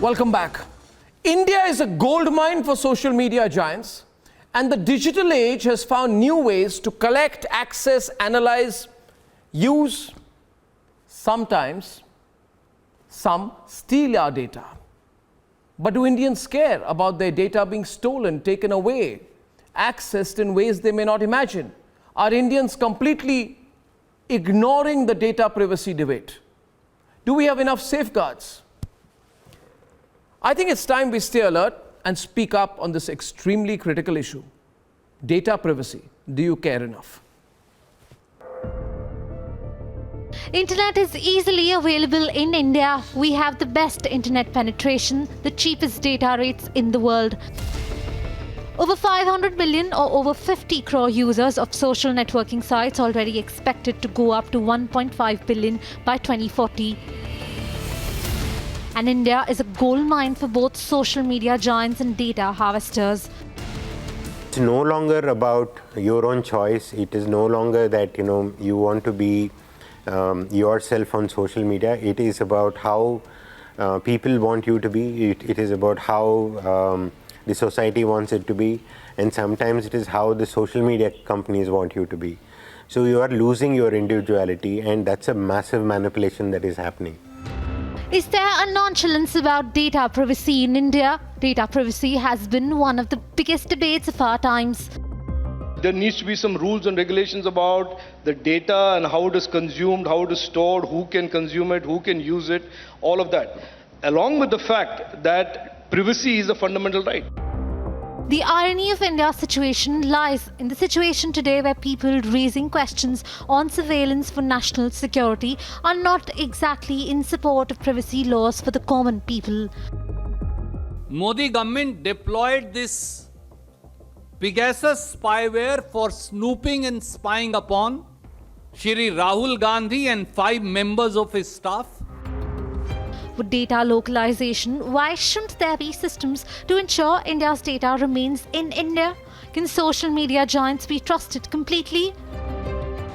Welcome back. India is a gold mine for social media giants, and the digital age has found new ways to collect, access, analyze, use, sometimes some steal our data. But do Indians care about their data being stolen, taken away, accessed in ways they may not imagine? Are Indians completely ignoring the data privacy debate? Do we have enough safeguards? I think it's time we stay alert and speak up on this extremely critical issue. Data privacy. Do you care enough? Internet is easily available in India. We have the best internet penetration, the cheapest data rates in the world. Over 500 million or over 50 crore users of social networking sites already expected to go up to 1.5 billion by 2040. And India is a gold mine for both social media giants and data harvesters. It's no longer about your own choice. It is no longer that you want to be yourself on social media. It is about how people want you to be. It is about how the society wants it to be, and sometimes it is how the social media companies want you to be. So you are losing your individuality, and that's a massive manipulation that is happening. Is there a nonchalance about data privacy in India? Data privacy has been one of the biggest debates of our times. There needs to be some rules and regulations about the data and how it is consumed, how it is stored, who can consume it, who can use it, all of that. Along with the fact that privacy is a fundamental right. The irony of India's situation lies in the situation today where people raising questions on surveillance for national security are not exactly in support of privacy laws for the common people. Modi government deployed this Pegasus spyware for snooping and spying upon Shri Rahul Gandhi and 5 members of his staff. With data localization, why shouldn't there be systems to ensure India's data remains in India? Can social media giants be trusted completely?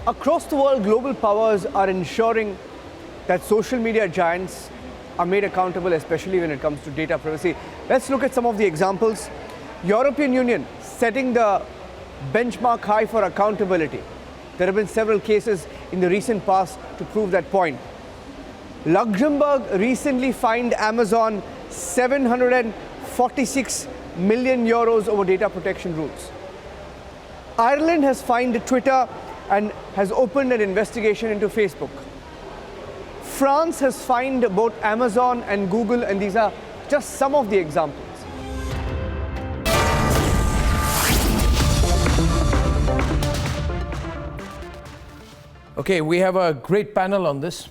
Across the world, global powers are ensuring that social media giants are made accountable, especially when it comes to data privacy. Let's look at some of the examples. European Union setting the benchmark high for accountability. There have been several cases in the recent past to prove that point. Luxembourg recently fined Amazon 746 million euros over data protection rules. Ireland has fined Twitter and has opened an investigation into Facebook. France has fined both Amazon and Google, and these are just some of the examples. Okay, we have a great panel on this.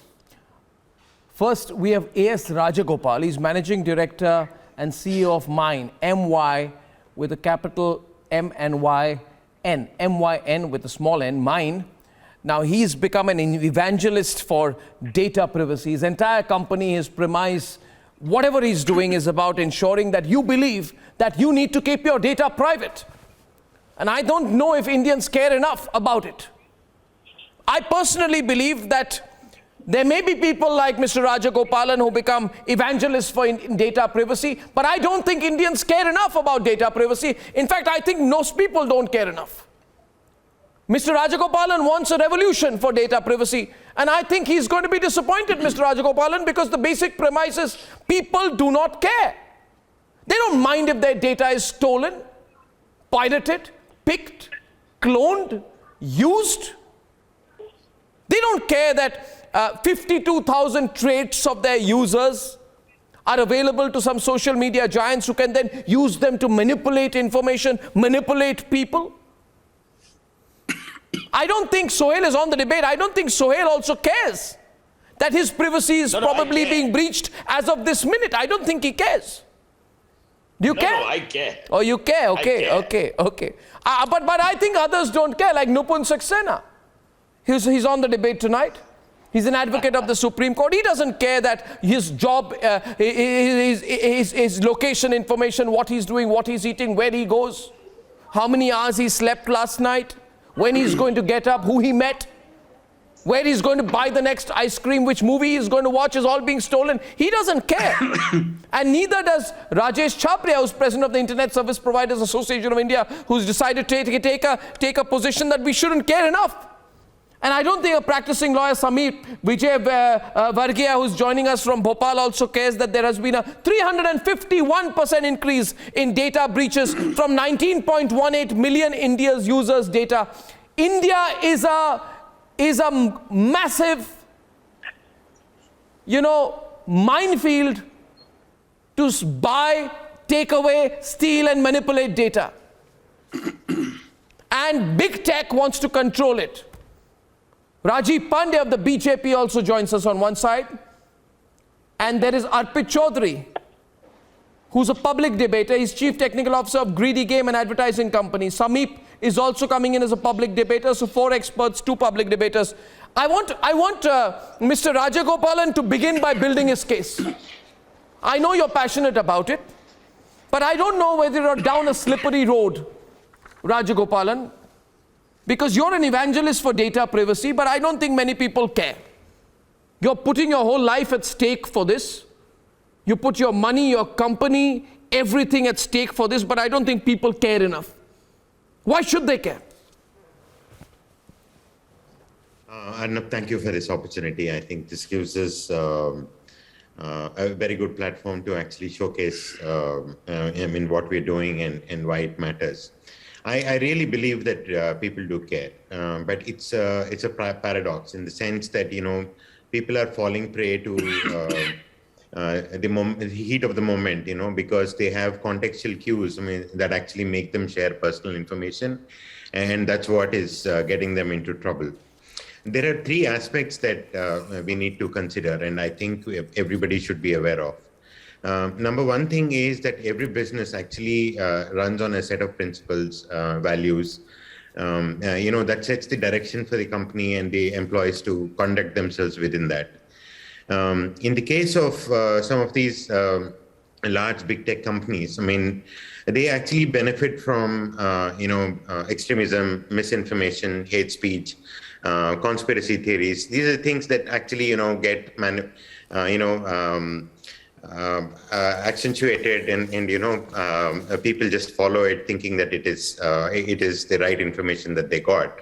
First, we have A.S. Rajagopal. He's Managing Director and CEO of Mine, M-Y with a capital M-N-Y-N, M-Y-N with a small n, Mine. Now, he's become an evangelist for data privacy. His entire company, his premise, whatever he's doing is about ensuring that you believe that you need to keep your data private. And I don't know if Indians care enough about it. I personally believe that there may be people like Mr. Rajagopalan who become evangelists for data privacy, but I don't think Indians care enough about data privacy. In fact, I think most people don't care enough. Mr. Rajagopalan wants a revolution for data privacy, and I think he's going to be disappointed, Mr. Rajagopalan, because the basic premise is people do not care. They don't mind if their data is stolen, pirated, picked, cloned, used. They don't care that 52,000 traits of their users are available to some social media giants who can then use them to manipulate information, manipulate people. I don't think Sohail is on the debate. I don't think Sohail also cares that his privacy is probably being breached as of this minute. I don't think he cares. Do you care? No, I care. Oh, you care? Okay, care. okay. But I think others don't care, like Nupun Saxena. He's on the debate tonight. He's an advocate of the Supreme Court. He doesn't care that his job, his location information, what he's doing, what he's eating, where he goes, how many hours he slept last night, when he's going to get up, who he met. where he's going to buy the next ice cream, which movie he's going to watch is all being stolen. He doesn't care. And neither does Rajesh Chhabria, who's president of the Internet Service Providers Association of India, who's decided to take a position that we shouldn't care enough. And I don't think a practicing lawyer, Sameep Vijay Varghia, who's joining us from Bhopal, also cares that there has been a 351% increase in data breaches from 19.18 million India's users' data. India is a massive, minefield to buy, take away, steal and manipulate data. And big tech wants to control it. Rajiv Pandey of the BJP also joins us on one side. And there is Arpit Chaudhary, who's a public debater. He's Chief Technical Officer of Greedy Game and Advertising Company. Sameep is also coming in as a public debater. So 4 experts, 2 public debaters. I want Mr. Rajagopalan to begin by building his case. I know you're passionate about it, but I don't know whether you're down a slippery road, Rajagopalan. Because you're an evangelist for data privacy, but I don't think many people care. You're putting your whole life at stake for this. You put your money, your company, everything at stake for this, but I don't think people care enough. Why should they care? Arnab, thank you for this opportunity. I think this gives us a very good platform to actually showcase what we're doing and why it matters. I really believe that people do care, but it's a paradox in the sense that people are falling prey to the heat of the moment, because they have contextual cues that actually make them share personal information, and that's what is getting them into trouble. There are 3 aspects that we need to consider, and I think everybody should be aware of. Number one thing is that every business actually runs on a set of principles, values, that sets the direction for the company and the employees to conduct themselves within that. In the case of some of these large big tech companies, they actually benefit from, extremism, misinformation, hate speech, conspiracy theories. These are things that actually, get accentuated, and people just follow it, thinking that it is the right information that they got.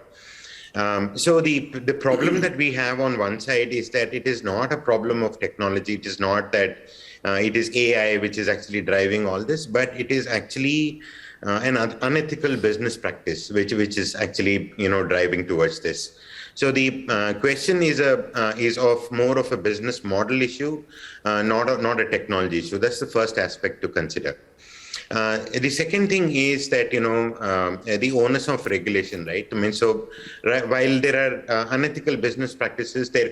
So the problem that we have on one side is that it is not a problem of technology. It is not that it is AI which is actually driving all this, but it is actually an unethical business practice which is actually driving towards this. So the question is of more of a business model issue, not a technology issue. That's the first aspect to consider. The second thing is that the onus of regulation, right? While there are unethical business practices, there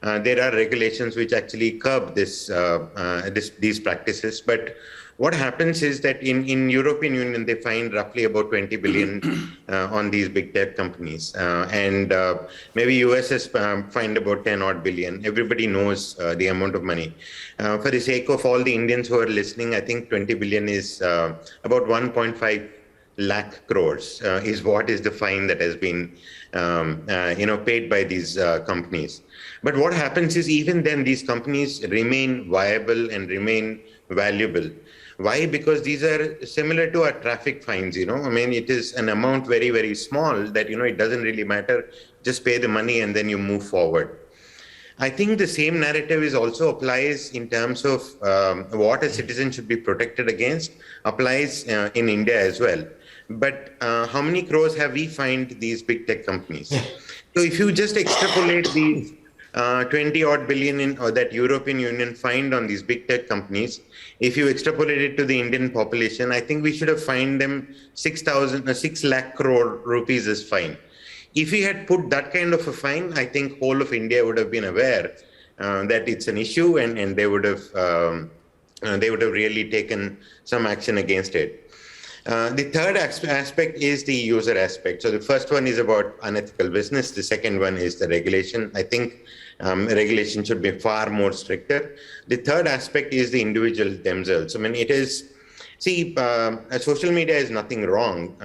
are regulations which actually curb these practices. But what happens is that in European Union, they find roughly about 20 billion on these big tech companies. And maybe US has fined about 10 odd billion. Everybody knows the amount of money. For the sake of all the Indians who are listening, I think 20 billion is about 1.5 lakh crores is what is the fine that has been paid by these companies. But what happens is even then these companies remain viable and remain valuable. Why? Because these are similar to our traffic fines, it is an amount very, very small that, it doesn't really matter. Just pay the money and then you move forward. I think the same narrative is also applies in terms of what a citizen should be protected against, applies in India as well. But how many crores have we fined these big tech companies? So if you just extrapolate these 20 odd billion that European Union fined on these big tech companies, if you extrapolate it to the Indian population, I think we should have fined them 6 lakh crore rupees as fine. If we had put that kind of a fine, I think whole of India would have been aware that it's an issue, and they would have really taken some action against it. The third aspect is the user aspect. So the first one is about unethical business. The second one is the regulation. I think regulation should be far more stricter. The third aspect is the individuals themselves. It is See, social media is nothing wrong.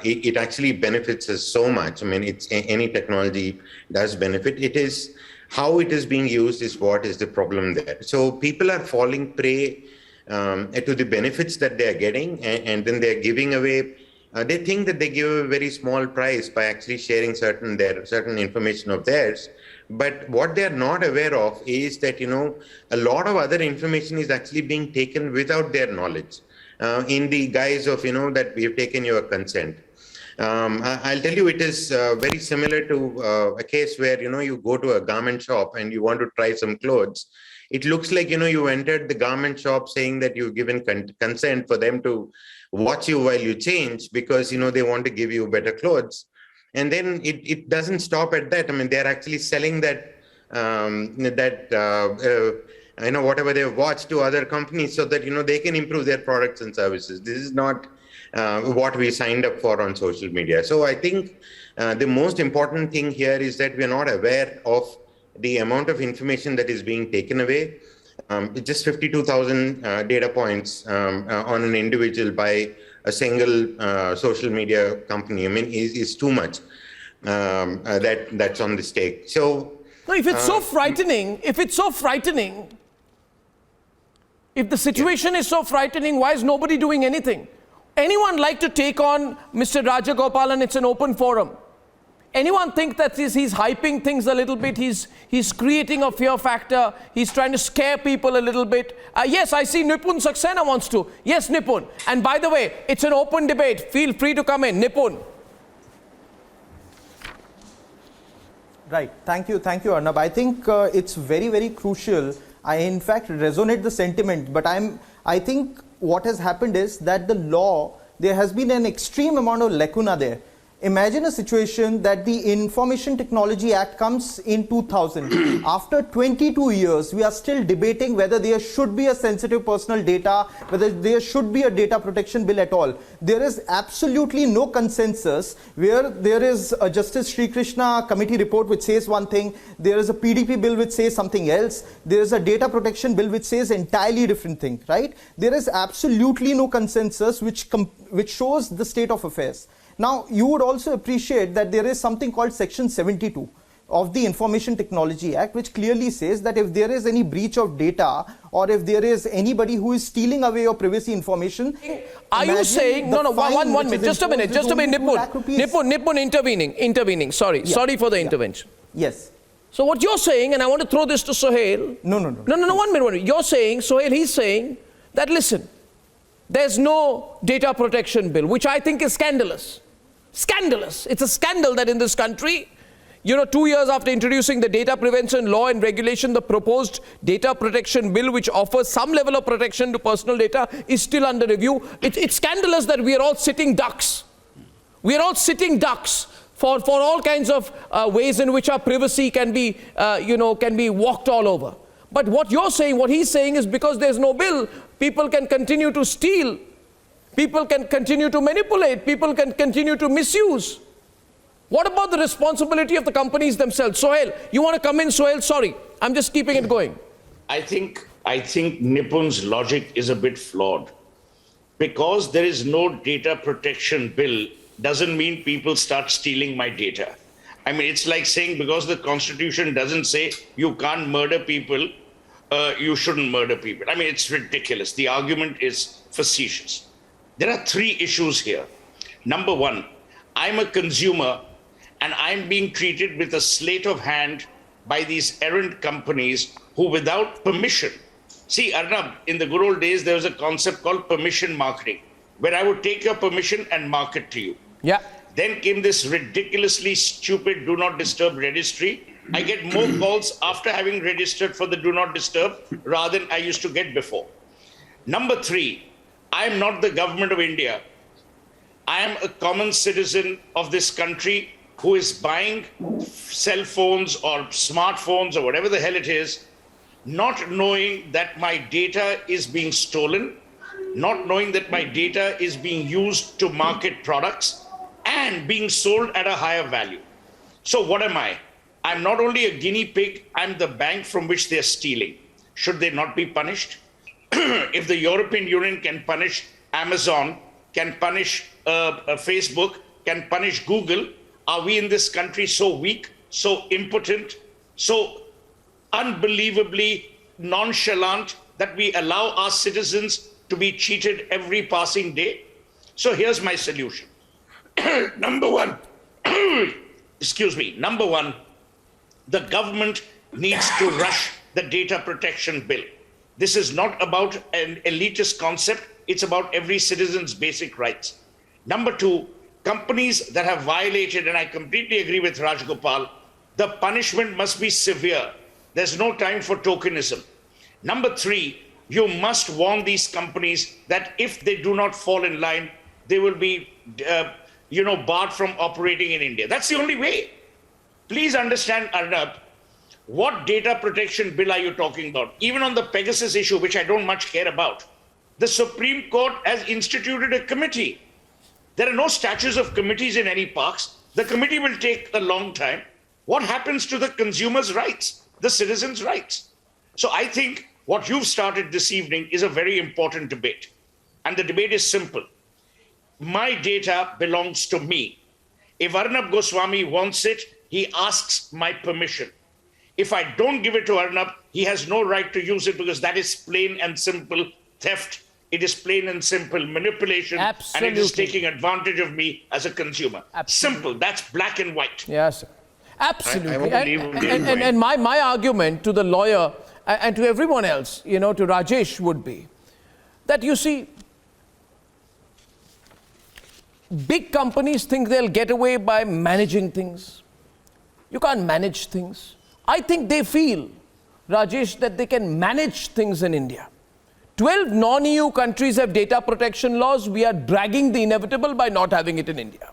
It actually benefits us so much. I mean, any technology does benefit. It is how it is being used is what is the problem there. So people are falling prey to the benefits that they are getting, and then they are giving away. They think that they give a very small price by actually sharing certain information of theirs. But what they are not aware of is that, a lot of other information is actually being taken without their knowledge, in the guise of, that we have taken your consent. I'll tell you, it is very similar to a case where, you go to a garment shop and you want to try some clothes. It looks like, you entered the garment shop saying that you've given consent for them to watch you while you change because, they want to give you better clothes. And then it doesn't stop at that. I mean, they're actually selling that, whatever they've watched to other companies so that, they can improve their products and services. This is not what we signed up for on social media. So I think the most important thing here is that we're not aware of the amount of information that is being taken away. Just 52,000 data points on an individual by a single social media company, I mean, is too much. That's on the stake. So, no, if it's so frightening, if the situation is so frightening, why is nobody doing anything? Anyone like to take on Mr. Rajagopalan? It's an open forum. Anyone think that he's hyping things a little bit? He's creating a fear factor. He's trying to scare people a little bit. Yes, I see Nipun Saxena wants to. Yes, Nipun. And by the way, it's an open debate. Feel free to come in. Nipun. Right. Thank you, Arnab. I think it's very, very crucial. I, in fact, resonate the sentiment. But I think what has happened is that the law, there has been an extreme amount of lacuna there. Imagine a situation that the Information Technology Act comes in 2000. After 22 years, we are still debating whether there should be a sensitive personal data, whether there should be a data protection bill at all. There is absolutely no consensus where there is a Justice Sri Krishna committee report which says one thing, there is a PDP bill which says something else, there is a data protection bill which says entirely different thing, right? There is absolutely no consensus which shows the state of affairs. Now, you would also appreciate that there is something called Section 72 of the Information Technology Act, which clearly says that if there is any breach of data or if there is anybody who is stealing away your privacy information... Are you saying... No, one minute. Just a minute, Nipun intervening. Sorry for the intervention. Yes. So what you're saying, and I want to throw this to Sohail... No, 1 minute. You're saying, Sohail, he's saying that, listen, there's no data protection bill, which I think is scandalous. Scandalous. It's a scandal that in this country, 2 years after introducing the data prevention law and regulation, the proposed data protection bill, which offers some level of protection to personal data, is still under review. It's scandalous that we are all sitting ducks. We are all sitting ducks for all kinds of ways in which our privacy can be walked all over. But what he's saying is because there's no bill, people can continue to steal. People can continue to manipulate. People can continue to misuse. What about the responsibility of the companies themselves? Sohail, you want to come in, Sohail? Sorry, I'm just keeping it going. I think Nipun's logic is a bit flawed. Because there is no data protection bill doesn't mean people start stealing my data. I mean, it's like saying because the Constitution doesn't say you can't murder people, you shouldn't murder people. I mean, it's ridiculous. The argument is facetious. There are three issues here. Number one, I'm a consumer and I'm being treated with a sleight of hand by these errant companies who without permission. See, Arnab, in the good old days, there was a concept called permission marketing, where I would take your permission and market to you. Yeah. Then came this ridiculously stupid do not disturb registry. I get more calls after having registered for the do not disturb rather than I used to get before. Number three, I am not the government of India. I am a common citizen of this country who is buying cell phones or smartphones or whatever the hell it is, not knowing that my data is being stolen, not knowing that my data is being used to market products and being sold at a higher value. So what am I? I'm not only a guinea pig, I'm the bank from which they're stealing. Should they not be punished? If the European Union can punish Amazon, can punish Facebook, can punish Google. Are we in this country so weak, so impotent, so unbelievably nonchalant that we allow our citizens to be cheated every passing day? So here's my solution. Number one, excuse me, number one, the government needs to rush the data protection bill. This is not about an elitist concept, it's about every citizen's basic rights. Number two, companies that have violated, and I completely agree with Rajgopal, the punishment must be severe. There's no time for tokenism. Number three, you must warn these companies that if they do not fall in line, they will be barred from operating in India. That's the only way. Please understand, Arnab, what data protection bill are you talking about? Even on the Pegasus issue, which I don't much care about, the Supreme Court has instituted a committee. There are no statues of committees in any parks. The committee will take a long time. What happens to the consumers' rights, the citizens' rights? So I think what you've started this evening is a very important debate. And the debate is simple. My data belongs to me. If Arnab Goswami wants it, he asks my permission. If I don't give it to Arnab, he has no right to use it because that is plain and simple theft. It is plain and simple manipulation. Absolutely. And it is taking advantage of me as a consumer. Absolutely. Simple. That's black and white. Yes, sir. Absolutely. I And my argument to the lawyer and to everyone else, to Rajesh would be that, you see, big companies think they'll get away by managing things. You can't manage things. I think they feel, Rajesh, that they can manage things in India. 12 non-EU countries have data protection laws. We are dragging the inevitable by not having it in India.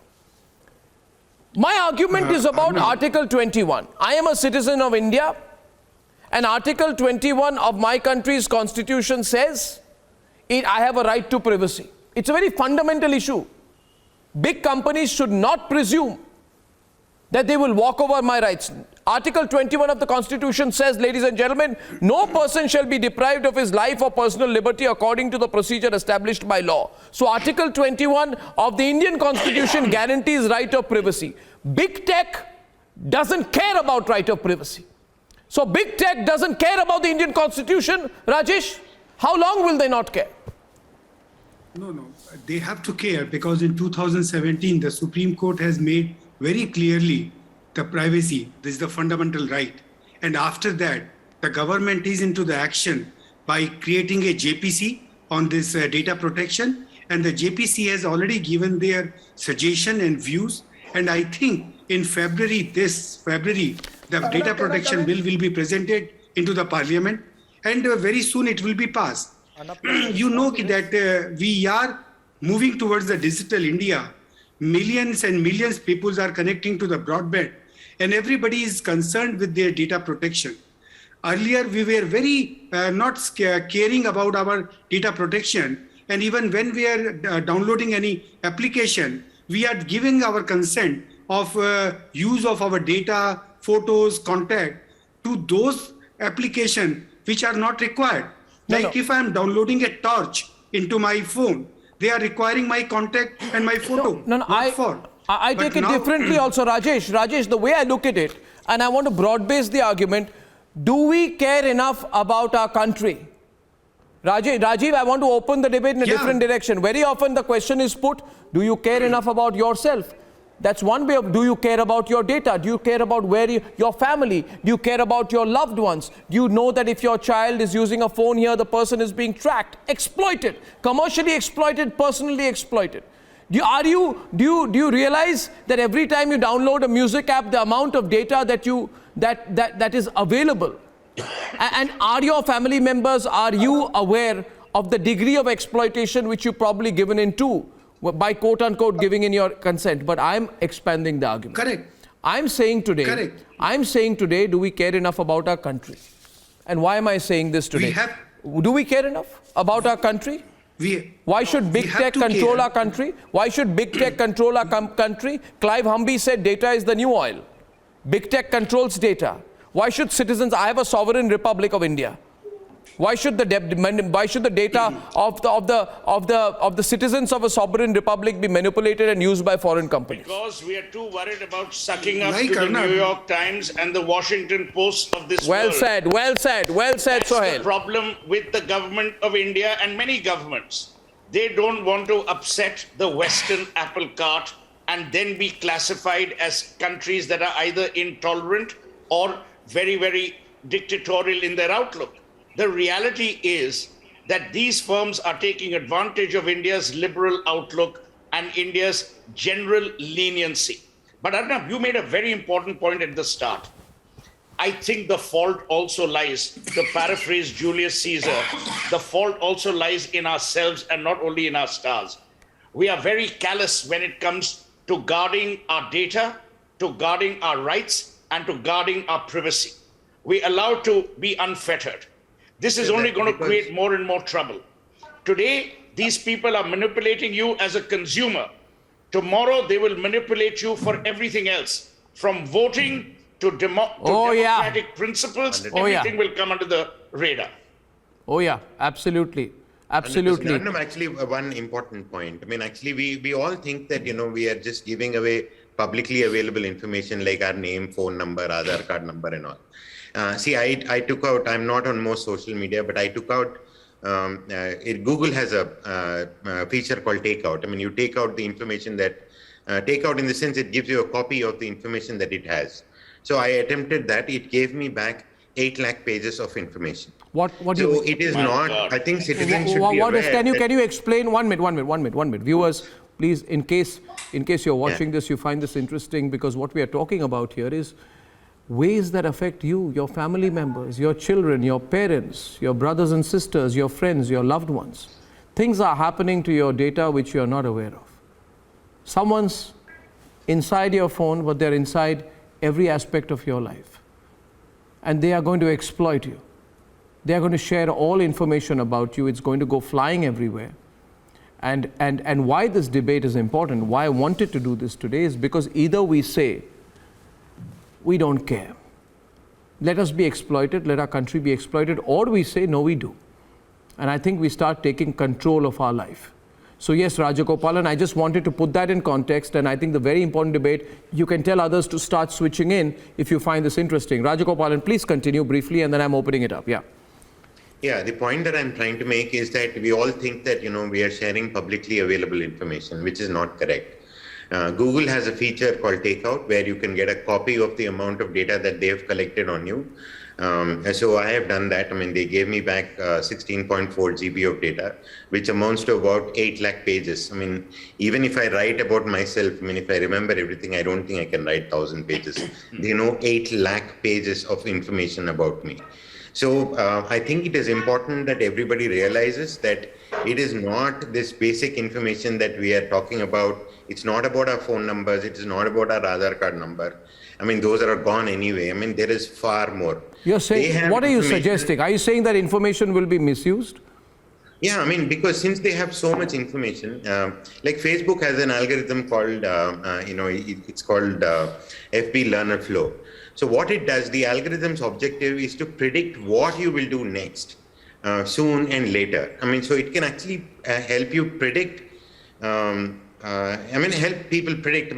My argument is about Article 21. I am a citizen of India, and Article 21 of my country's constitution says I have a right to privacy. It's a very fundamental issue. Big companies should not presume that they will walk over my rights. Article 21 of the Constitution says, ladies and gentlemen, no person shall be deprived of his life or personal liberty according to the procedure established by law. So Article 21 of the Indian Constitution guarantees right of privacy. Big tech doesn't care about right of privacy. So big tech doesn't care about the Indian Constitution. Rajesh, how long will they not care? No, they have to care because in 2017, the Supreme Court has made very clearly the privacy, this is the fundamental right. And after that, the government is into the action by creating a JPC on this data protection. And the JPC has already given their suggestion and views. And I think in February, the data protection bill will be presented into the parliament. And very soon it will be passed. You know that we are moving towards the digital India. Millions and millions of people are connecting to the broadband and everybody is concerned with their data protection. Earlier, we were very not caring about our data protection. And even when we are downloading any application, we are giving our consent of use of our data, photos, contact to those applications which are not required. If I am downloading a torch into my phone, they are requiring my contact and my photo. I take it differently also, Rajesh. Rajesh, the way I look at it, and I want to broad base the argument, do we care enough about our country? Rajiv, I want to open the debate in a different direction. Very often the question is put, do you care enough about yourself? That's one way of, do you care about your data? Do you care about your family? Do you care about your loved ones? Do you know that if your child is using a phone here, the person is being tracked, exploited, commercially exploited, personally exploited? Do you realize that every time you download a music app, the amount of data that is available? And are your family members, are you aware of the degree of exploitation which you've probably given in to? By quote unquote giving in your consent, but I'm expanding the argument. Correct. I'm saying today, do we care enough about our country? And why am I saying this today? Do we care enough about our country? Why should big tech control our country? Why should big tech control our country? Clive Humby said data is the new oil. Big tech controls data. Why should citizens, I have a sovereign republic of India. Why should the data of the citizens of a sovereign republic be manipulated and used by foreign companies? Because we are too worried about sucking up Like to the Arnab. New York Times and the Washington Post of this Well world. said, well said, well said, That's the Sohail. problem with the government of India and many governments. They don't want to upset the Western apple cart and then be classified as countries that are either intolerant or very, very dictatorial in their outlook. The reality is that these firms are taking advantage of India's liberal outlook and India's general leniency. But Arnab, you made a very important point at the start. I think the fault also lies, to paraphrase Julius Caesar, the fault also lies in ourselves and not only in our stars. We are very callous when it comes to guarding our data, to guarding our rights, and to guarding our privacy. We allow to be unfettered. This is only going to create more and more trouble. Today, these people are manipulating you as a consumer. Tomorrow, they will manipulate you for everything else, from voting to democratic principles. Everything will come under the radar. Oh yeah, absolutely. Absolutely. Actually, one important point. I mean, actually, we all think that, we are just giving away publicly available information like our name, phone number, Aadhaar card number and all. See, I took out, I'm not on most social media, but I took out, Google has a feature called takeout. I mean, you take out the information that, takeout in the sense it gives you a copy of the information that it has. So I attempted that. It gave me back 8 lakh pages of information. What so do you, it is not, I think citizens should be aware. Can you explain, one minute. Viewers, please, in case you're watching this, you find this interesting, because what we are talking about here is ways that affect you, your family members, your children, your parents, your brothers and sisters, your friends, your loved ones. Things are happening to your data which you are not aware of. Someone's inside your phone, but they're inside every aspect of your life. And they are going to exploit you. They are going to share all information about you. It's going to go flying everywhere. And why this debate is important, why I wanted to do this today, is because either we say, we don't care, let us be exploited, let our country be exploited, or we say, no, we do. And I think we start taking control of our life. So yes, Rajagopalan, I just wanted to put that in context, and I think the very important debate, you can tell others to start switching in if you find this interesting. Rajagopalan, please continue briefly, and then I'm opening it up. Yeah. Yeah, the point that I'm trying to make is that we all think that, we are sharing publicly available information, which is not correct. Google has a feature called Takeout, where you can get a copy of the amount of data that they have collected on you. So I have done that. I mean, they gave me back 16.4 GB of data, which amounts to about 8 lakh pages. I mean, even if I write about myself, I mean, if I remember everything, I don't think I can write 1,000 pages. 8 lakh pages of information about me. So I think it is important that everybody realizes that it is not this basic information that we are talking about. It's not about our phone numbers. It is not about our Aadhaar card number. I mean, those are gone anyway. I mean, there is far more. You're saying, what are you suggesting? Are you saying that information will be misused? Yeah, I mean, because since they have so much information, like Facebook has an algorithm called, it's called FB Learner Flow. So what it does, the algorithm's objective is to predict what you will do next, soon and later. I mean, so it can actually help you predict, help people predict,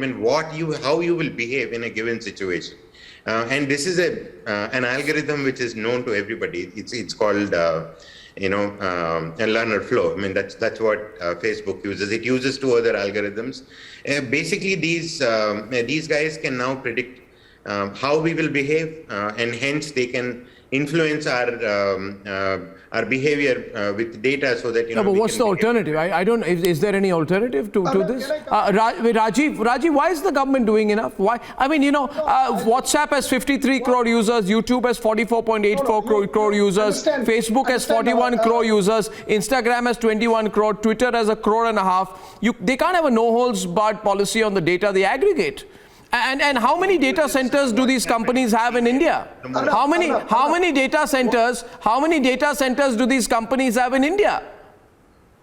how you will behave in a given situation. And this is an algorithm which is known to everybody. It's called, a learner flow. I mean, that's what Facebook uses. It uses 2 other algorithms. Basically, these guys can now predict how we will behave, and hence they can influence our behavior with data, so that No, but what's the alternative? I don't. Is there any alternative to this? Rajiv, why is the government doing enough? Why? I mean, WhatsApp has 53 crore users, YouTube has 44.84 crore users, Facebook has 41 crore users, Instagram has 21 crore, Twitter has 1.5 crore. They can't have a no holds barred policy on the data they aggregate. And how many data centers do these companies have in India? How many data centers do these companies have in India?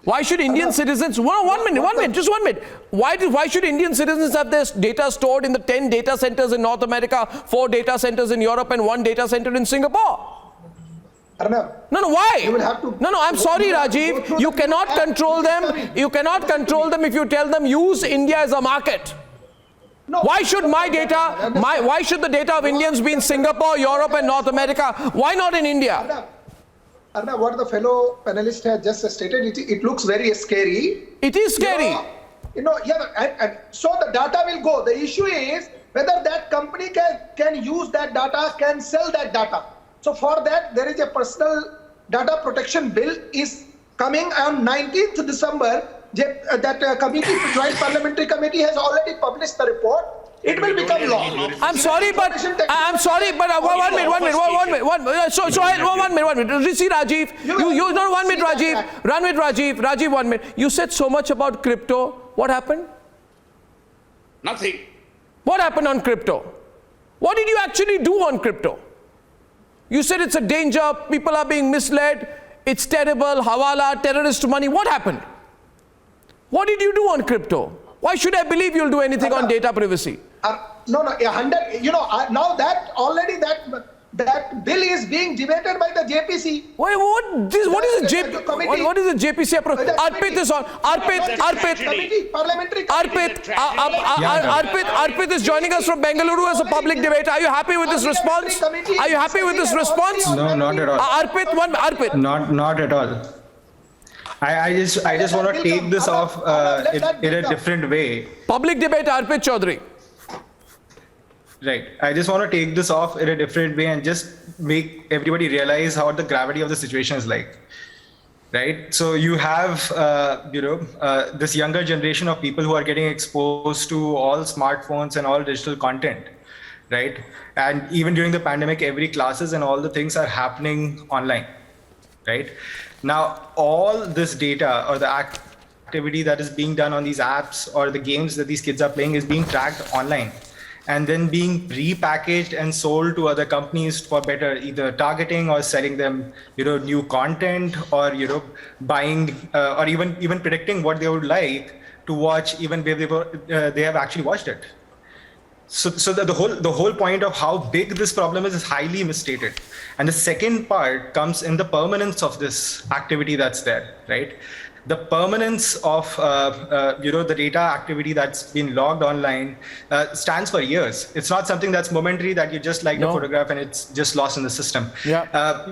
Why should Indian citizens, one minute, just 1 minute. Why should Indian citizens have their data stored in the 10 data centers in North America, 4 data centers in Europe, and 1 data center in Singapore? Arnab, No, why? you will have to. No, I'm sorry, Rajiv. You cannot control them. You cannot control them if you tell them use India as a market. No, Why should my data, why should the data of Indians be in Singapore, Europe and North America? Why not in India? Arnab, what the fellow panelist has just stated, it looks very scary. It is scary. So the data will go. The issue is whether that company can use that data, can sell that data. So for that, there is a personal data protection bill is coming on 19th December. That committee, Joint Parliamentary Committee, has already published the report. It will become law. I'm sorry, but one minute. See, Rajiv, you no 1 minute, Rajiv. Run with Rajiv. Rajiv, 1 minute. You said so much about crypto. What happened? Nothing. What happened on crypto? What did you actually do on crypto? You said it's a danger. People are being misled. It's terrible. Hawala, terrorist money. What happened? What did you do on crypto? Why should I believe you'll do anything on data privacy? No, 100. Now that already that bill is being debated by the JPC. What is the JPC? What is the JPC approach? Arpit is on. Arpit is joining us from Bengaluru as a public debater. Are you happy with this response? Are you happy with this response? No, not at all. Arpit. Not at all. I just want to take this off in a different way. Public debate, Arpit Chaudhary. Right. I just want to take this off in a different way and just make everybody realize how the gravity of the situation is like. Right. So you have, this younger generation of people who are getting exposed to all smartphones and all digital content. Right. And even during the pandemic, every classes and all the things are happening online. Right. Now, all this data or the activity that is being done on these apps or the games that these kids are playing is being tracked online and then being repackaged and sold to other companies for better either targeting or selling them, new content or, buying or even predicting what they would like to watch even where they have actually watched it. So the whole point of how big this problem is highly misstated. And the second part comes in the permanence of this activity that's there, right? The permanence of the data activity that's been logged online stands for years. It's not something that's momentary that you just like the photograph and it's just lost in the system. Yeah.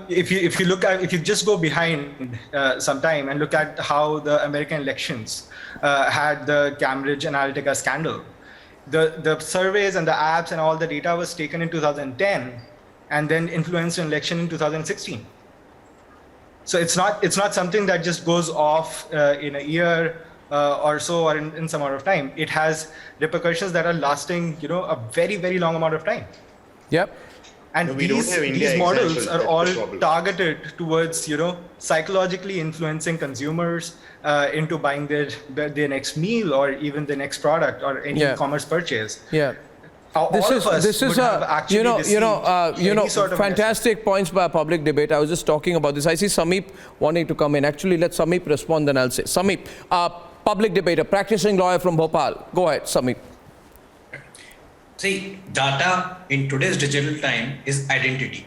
If you just go behind some time and look at how the American elections had the Cambridge Analytica scandal. The surveys and the apps and all the data was taken in 2010 and then influenced an election in 2016. So it's not something that just goes off in a year or so or in some amount of time. It has repercussions that are lasting, a very, very long amount of time. Yep. And these models are all targeted towards, psychologically influencing consumers into buying their next meal or even the next product or any e-commerce purchase. Yeah. This is fantastic points by a public debate. I was just talking about this. I see Sameep wanting to come in. Actually, let Sameep respond, then I'll say. Sameep, public debater, practicing lawyer from Bhopal. Go ahead, Sameep. See, data in today's digital time is identity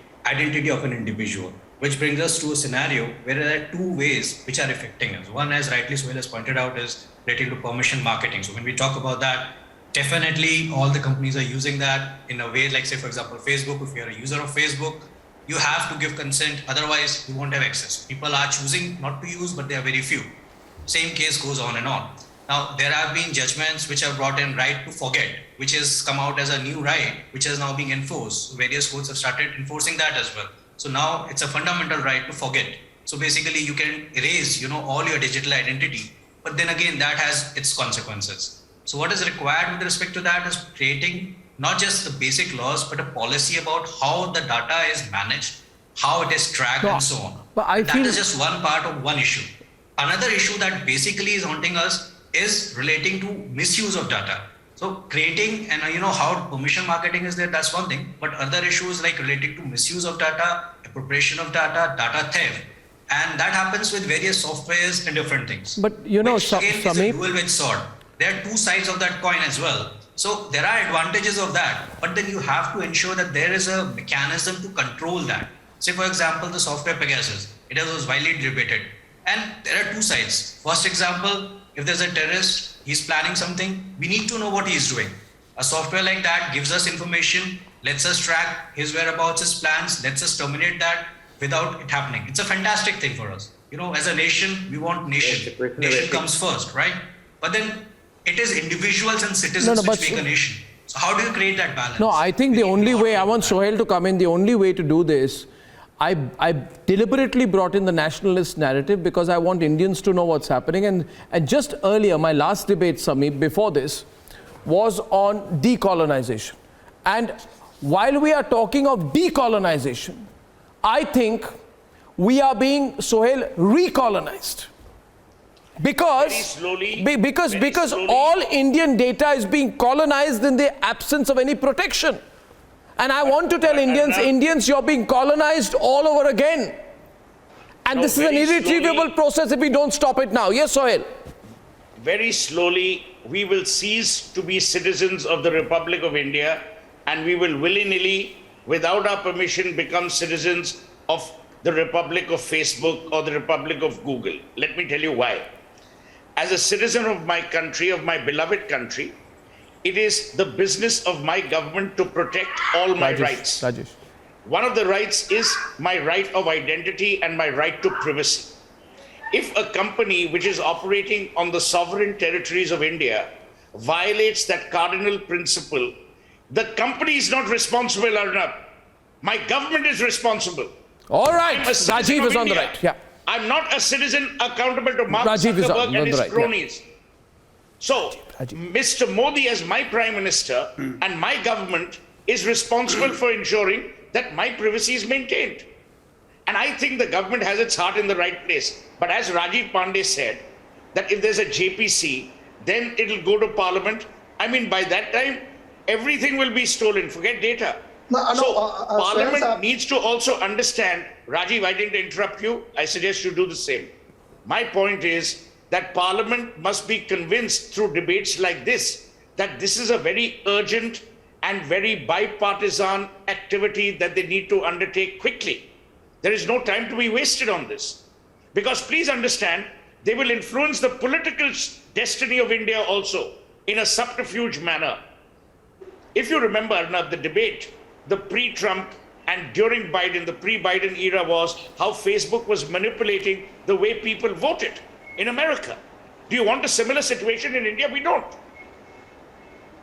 of an individual, which brings us to a scenario where there are two ways which are affecting us. One, as rightly Sohail has pointed out, is related to permission marketing. So when we talk about that, definitely all the companies are using that in a way like, say, for example, Facebook. If you're a user of Facebook, you have to give consent, otherwise you won't have access. People are choosing not to use, but they are very few. Same case goes on and on. Now, there have been judgments which have brought in right to forget, which has come out as a new right, which is now being enforced. Various courts have started enforcing that as well. So now it's a fundamental right to forget. So basically you can erase, all your digital identity, but then again, that has its consequences. So what is required with respect to that is creating not just the basic laws, but a policy about how the data is managed, how it is tracked and so on. But that is just one part of one issue. Another issue that basically is haunting us is relating to misuse of data. So creating and how permission marketing is there, that's one thing, but other issues like relating to misuse of data, appropriation of data, data theft, and that happens with various softwares and different things. But which again is a dual-edged sword. There are two sides of that coin as well. So there are advantages of that, but then you have to ensure that there is a mechanism to control that. Say, for example, the software Pegasus. It was widely debated. And there are two sides. First example, if there's a terrorist, he's planning something, we need to know what he's doing. A software like that gives us information, lets us track his whereabouts, his plans, lets us terminate that without it happening. It's a fantastic thing for us. You know, as a nation, we want nation. Nation comes first, right? But then it is individuals and citizens which make a nation. So how do you create that balance? No, I think the only way, I want Sohail to come in, the only way to do this, I deliberately brought in the nationalist narrative because I want Indians to know what's happening. And just earlier, my last debate, Samit, before this, was on decolonization. And while we are talking of decolonization, I think we are being, Sohail, recolonized. Because all Indian data is being colonized in the absence of any protection. And I want to tell Indians, you're being colonized all over again. And this is an irretrievable process if we don't stop it now. Yes, Sohail? Very slowly, we will cease to be citizens of the Republic of India, and we will willy-nilly, without our permission, become citizens of the Republic of Facebook or the Republic of Google. Let me tell you why. As a citizen of my country, of my beloved country, it is the business of my government to protect all my rights. One of the rights is my right of identity and my right to privacy. If a company which is operating on the sovereign territories of India violates that cardinal principle, the company is not responsible, Arnab. My government is responsible. All right, Rajiv is on the right. Yeah. I'm not a citizen accountable to Mark Zuckerberg and his cronies. Yeah. So, Mr. Modi as my Prime Minister and my government is responsible for ensuring that my privacy is maintained. And I think the government has its heart in the right place. But as Rajiv Pandey said, that if there's a JPC, then it'll go to Parliament. I mean, by that time, everything will be stolen. Forget data. Parliament needs to also understand. Rajiv, I didn't interrupt you. I suggest you do the same. My point is that Parliament must be convinced through debates like this that this is a very urgent and very bipartisan activity that they need to undertake quickly. There is no time to be wasted on this. Because please understand, they will influence the political destiny of India also in a subterfuge manner. If you remember, Arnab, the debate, the pre-Trump and during Biden, the pre-Biden era was how Facebook was manipulating the way people voted in America. Do you want a similar situation in India? We don't.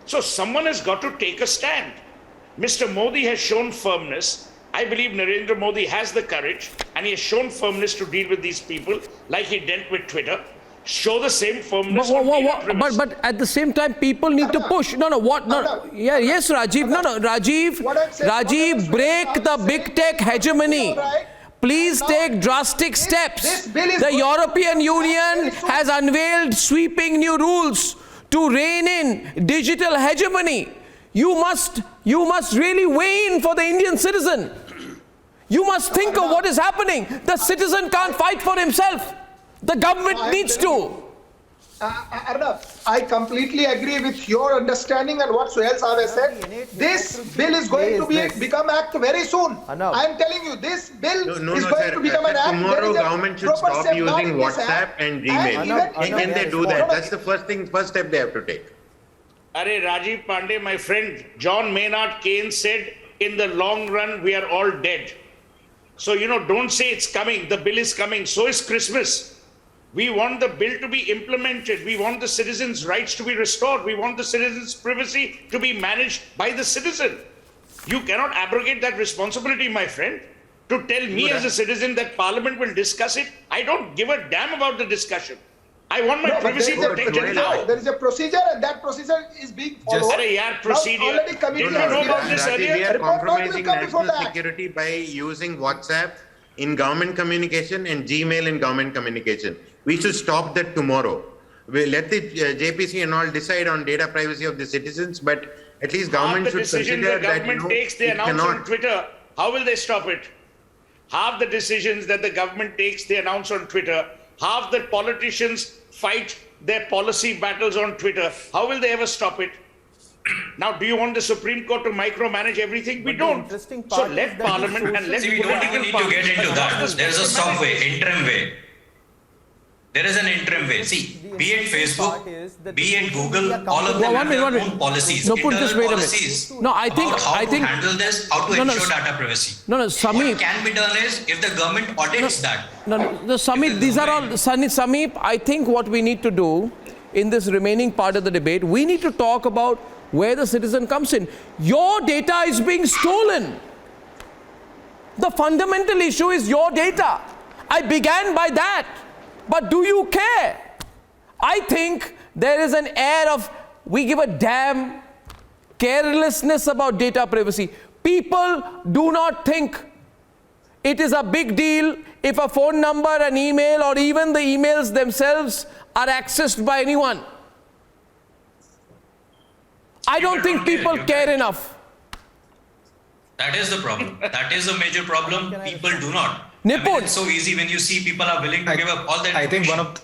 So someone has got to take a stand. Mr. Modi has shown firmness. I believe Narendra Modi has the courage and he has shown firmness to deal with these people like he dealt with Twitter. Show the same firmness. But at the same time, people need to push. Yes, Rajiv. Rajiv, break the big tech hegemony. Please take drastic steps. The European Union has unveiled sweeping new rules to rein in digital hegemony. You must really weigh in for the Indian citizen. You must think of what is happening. The citizen can't fight for himself. The government needs to. Arnab, I completely agree with your understanding and what Sohail Saab has said. This bill is going to become act very soon. I am telling you, this bill is going to become an act. Tomorrow, government should stop using WhatsApp and Gmail. Can they do that? That's the first step they have to take. Rajiv Pandey, my friend, John Maynard Keynes said, in the long run, we are all dead. So, don't say it's coming. The bill is coming. So is Christmas. We want the bill to be implemented. We want the citizens' rights to be restored. We want the citizens' privacy to be managed by the citizen. You cannot abrogate that responsibility, my friend. To tell me as a citizen that Parliament will discuss it, I don't give a damn about the discussion. I want my privacy protected now. There is a procedure and that procedure is being followed. We are compromising national security by using WhatsApp in government communication and Gmail in government communication. We should stop that tomorrow. We'll let the JPC and all decide on data privacy of the citizens, but at least government should consider that the government takes, they announce on Twitter. How will they stop it? Half the decisions that the government takes, they announce on Twitter. Half the politicians fight their policy battles on Twitter. How will they ever stop it? Now, do you want the Supreme Court to micromanage everything? We don't. So let Parliament and let... See, we don't even need to get into that. There is a stop way, interim way. There is an interim way. See, be it Facebook, be it Google, all of them have their own policies. No, put this, wait a policies minute. No, I think... How to handle this, how to ensure data privacy. Samir. What can be done is, if the government audits that. Samir, these are all... Samir, I think what we need to do in this remaining part of the debate, we need to talk about where the citizen comes in. Your data is being stolen. The fundamental issue is your data. I began by that. But do you care? I think there is an air of we give a damn carelessness about data privacy. People do not think it is a big deal if a phone number, an email, or even the emails themselves are accessed by anyone. I don't think people care enough. That is the problem. That is a major problem. People do not. Nipun. I mean, it's so easy when you see people are willing to give up all that. I think one of...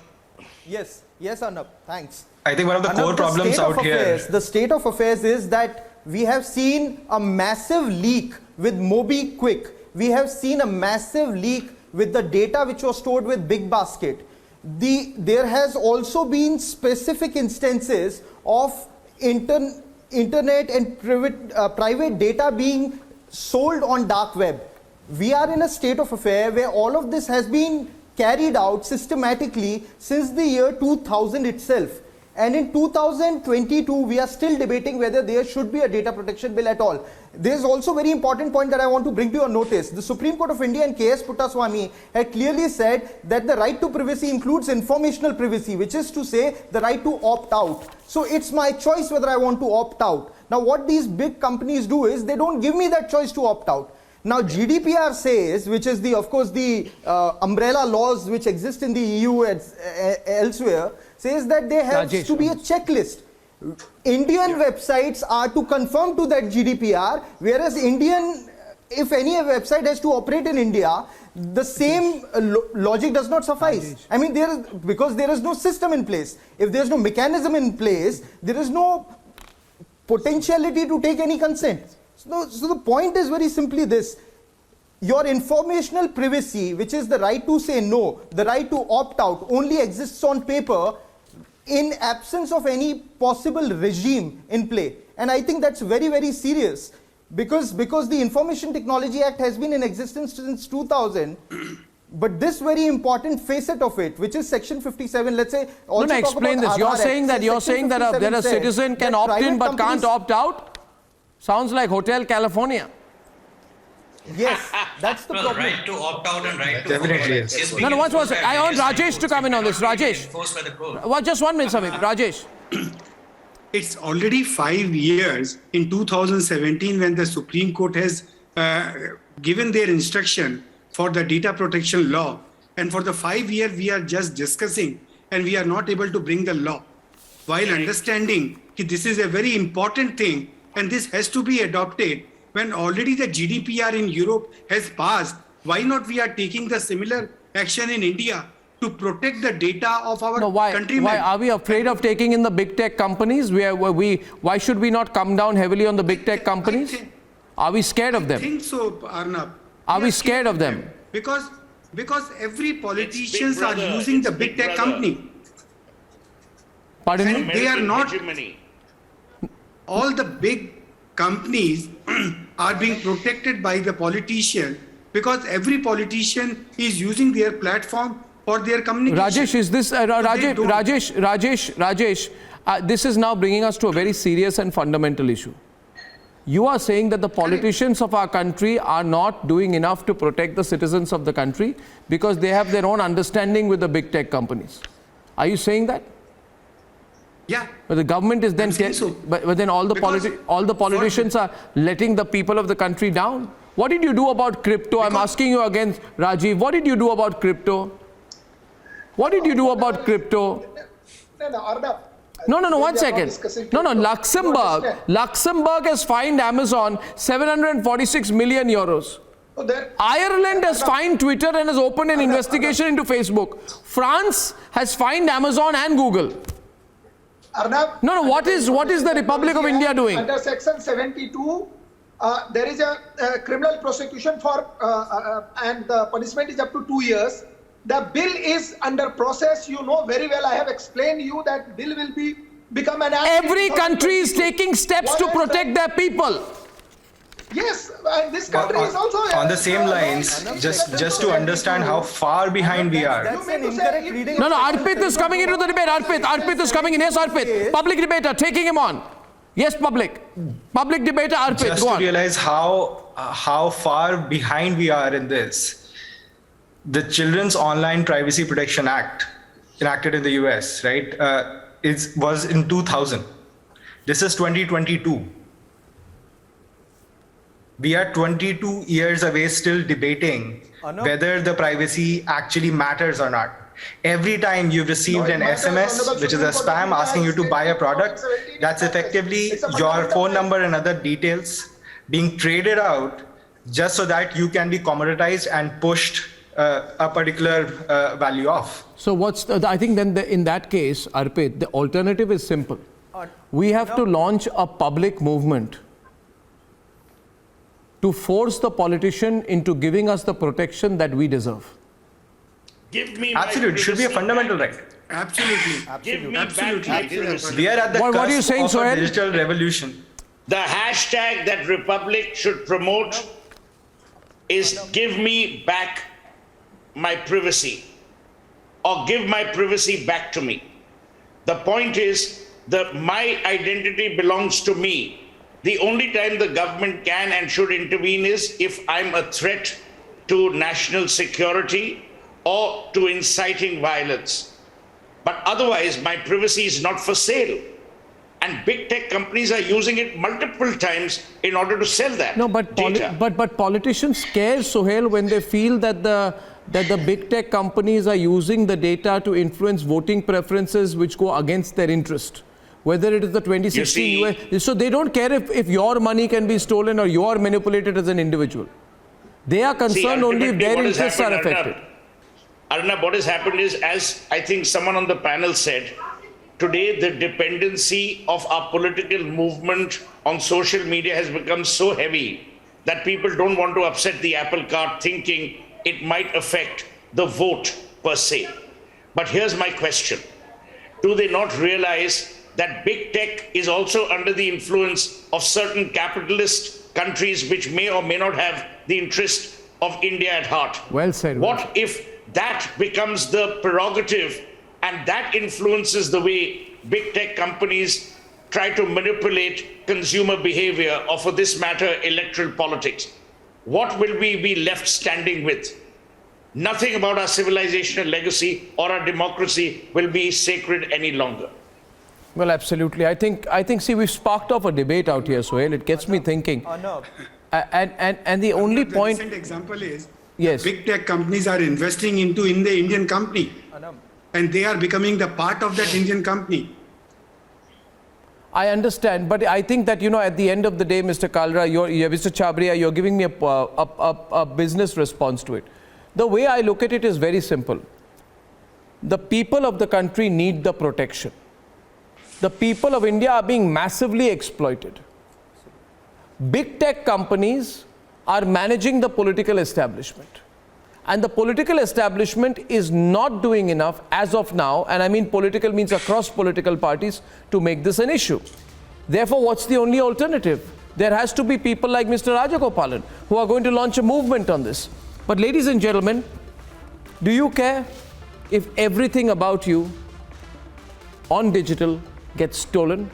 Yes, Arnab, thanks. I think one of the core problems out here... The state of affairs is that we have seen a massive leak with MobiQuick. We have seen a massive leak with the data which was stored with Big Basket. There has also been specific instances of internet and private data being sold on dark web. We are in a state of affair where all of this has been carried out systematically since the year 2000 itself. And in 2022, we are still debating whether there should be a data protection bill at all. There is also a very important point that I want to bring to your notice. The Supreme Court of India and K.S. Puttaswamy had clearly said that the right to privacy includes informational privacy, which is to say the right to opt out. So it's my choice whether I want to opt out. Now what these big companies do is they don't give me that choice to opt out. Now GDPR says, which is of course the umbrella laws which exist in the EU and elsewhere, says that there has to be a checklist. Indian websites are to conform to that GDPR, whereas if any website has to operate in India, the same logic does not suffice. I mean, because there is no system in place. If there is no mechanism in place, there is no potentiality to take any consent. So the point is very simply this. Your informational privacy, which is the right to say no, the right to opt out, only exists on paper in absence of any possible regime in play. And I think that's very, very serious because the Information Technology Act has been in existence since 2000. But this very important facet of it, which is Section 57, let's say... Also explain this. You're saying that a citizen can opt in but can't opt out? Sounds like Hotel California. Yes, that's the problem. Right to opt out and right to definitely is No, I want Rajesh to come in on this. Rajesh. Just 1 minute, Samit. Rajesh. It's already 5 years in 2017 when the Supreme Court has given their instruction for the data protection law. And for the 5 years we are just discussing and we are not able to bring the law. While understanding that this is a very important thing and this has to be adopted when already the GDPR in Europe has passed. Why not we are taking the similar action in India to protect the data of our countrymen? Why are we afraid of taking in the big tech companies? Why should we not come down heavily on the big tech companies? Are we scared of them? I think so, Arnab. Are we scared of them? Because every politicians are using the big tech company. Pardon me? They are not... All the big companies are being protected by the politician because every politician is using their platform for their communication. Rajesh, is this Rajesh? This is now bringing us to a very serious and fundamental issue. You are saying that the politicians of our country are not doing enough to protect the citizens of the country because they have their own understanding with the big tech companies. Are you saying that? Yeah. But the government is then but then all the politicians are letting the people of the country down. What did you do about crypto? I'm asking you again, Rajiv. What did you do about crypto? What did you do about crypto? No, 1 second. No, Luxembourg has fined Amazon 746 million euros. Ireland has fined Twitter and has opened an investigation into Facebook. France has fined Amazon and Google. Arnab, No, what is the Republic of India doing? Under Section 72, there is a criminal prosecution for, and the punishment is up to 2 years. The bill is under process. You know very well. I have explained you that bill will become an act. Every country is taking steps to protect their people. Yes, and this country is also on the same lines. Just to understand how far behind we are. That's an incorrect reading. No, Arpit is coming into the debate. Arpit is coming in. Yes, Arpit. Public debater, taking him on. Yes, public debater, Arpit. Just to realize how far behind we are in this. The Children's Online Privacy Protection Act, enacted in the US, right, was in 2000. This is 2022. We are 22 years away still debating whether the privacy actually matters or not. Every time you've received an SMS, which is a spam asking you to buy a product, that's effectively your phone number and other details being traded out just so that you can be commoditized and pushed a particular value off. So I think then in that case, Arpit, the alternative is simple. We have to launch a public movement to force the politician into giving us the protection that we deserve. Give me Absolutely, it should be a fundamental right. Absolutely. Give me back my privacy. We are at the What are you cusp saying, of Sohail? a digital revolution. The hashtag that Republic should promote is give me back my privacy, or give my privacy back to me. The point is that my identity belongs to me. The only time the government can and should intervene is if I'm a threat to national security or to inciting violence. But otherwise, my privacy is not for sale. And big tech companies are using it multiple times in order to sell that data. But politicians care, Sohail, when they feel that the big tech companies are using the data to influence voting preferences which go against their interest. Whether it is the 2016 US, so they don't care if your money can be stolen or you are manipulated as an individual. They are concerned only if their interests are affected. Arnab, what has happened is, as I think someone on the panel said, today the dependency of our political movement on social media has become so heavy that people don't want to upset the apple cart thinking it might affect the vote per se. But here's my question. Do they not realize that big tech is also under the influence of certain capitalist countries which may or may not have the interest of India at heart? Well said. What if that becomes the prerogative and that influences the way big tech companies try to manipulate consumer behavior, or for this matter, electoral politics? What will we be left standing with? Nothing about our civilizational legacy or our democracy will be sacred any longer. Well, absolutely. I think. See, we've sparked off a debate out here, Sohail. It gets me thinking. And the only point. The recent example is, yes, big tech companies are investing in the Indian company, and they are becoming the part of that Indian company. I understand, but I think that, at the end of the day, Mr. Kalra, Mr. Chabria, you're giving me a business response to it. The way I look at it is very simple. The people of the country need the protection. The people of India are being massively exploited. Big tech companies are managing the political establishment. And the political establishment is not doing enough as of now, and I mean political means across political parties, to make this an issue. Therefore, what's the only alternative? There has to be people like Mr. Rajagopalan who are going to launch a movement on this. But ladies and gentlemen, do you care if everything about you on digital gets stolen?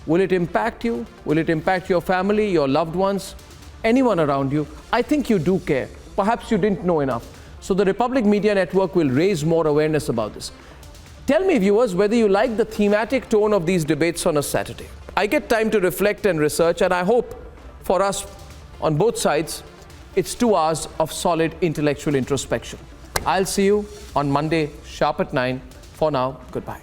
Will it impact you? Will it impact your family, your loved ones, anyone around you? I think you do care. Perhaps you didn't know enough. So the Republic Media Network will raise more awareness about this. Tell me, viewers, whether you like the thematic tone of these debates on a Saturday. I get time to reflect and research, and I hope for us on both sides, it's 2 hours of solid intellectual introspection. I'll see you on Monday, sharp at 9. For now, goodbye.